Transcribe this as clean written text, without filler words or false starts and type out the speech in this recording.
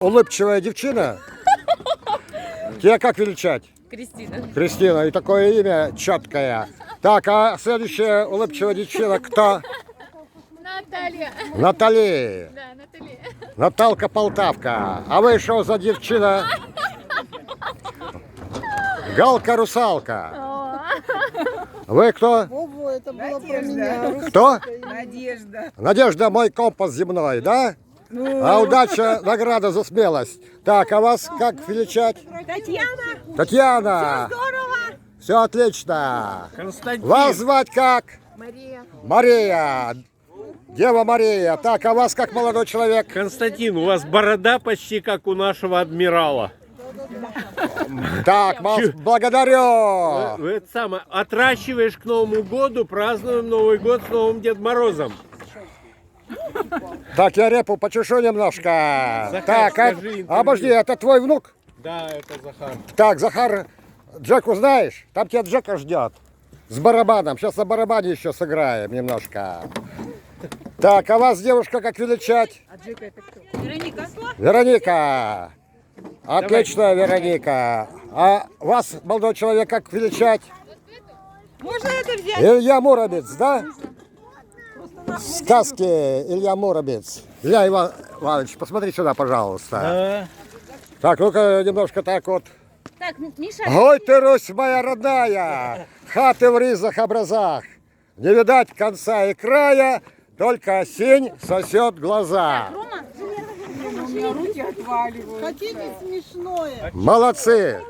Улыбчивая девчина? Тебя как величать? Кристина. Кристина. И такое имя четкое. Так, а следующая улыбчивая девчина кто? Наталья. Натали. Да, Наталья. Наталка Полтавка. А вы что за девчина? Галка-русалка. Вы кто? Ого, это было про меня. Кто? Надежда. Надежда, мой компас земной, да? А удача, награда за смелость. Так, а вас как величать? Татьяна. Татьяна. Здорово. Все отлично. Константин. Вас звать как? Мария. Мария. Дева Мария. Так, а вас как молодой человек? Константин, у вас борода почти как у нашего адмирала. Так, благодарю. Вы это самое, отращиваешь к Новому году, празднуем Новый год с Новым Дед Морозом. Так, я репу почешу немножко. Захар, Так, скажи интервью. обожди, это твой внук? Да, это Захар. Так, Захар, Джеку знаешь? Там тебя Джека ждет. С барабаном. Сейчас на барабане еще сыграем немножко. Так, а вас, девушка, как величать? Вероника. Вероника. Отлично, Вероника. А вас, молодой человек, как величать? Можно это взять? Илья Муромец, да? Сказки Илья Муромец. Илья Иванович, посмотри сюда, пожалуйста. Так, ну-ка немножко так вот. Так, Миша. Ой ты, Русь моя родная, хаты в ризах образах. Не видать конца и края, только осень сосет глаза. У меня руки отваливают. Хотите смешное? Молодцы.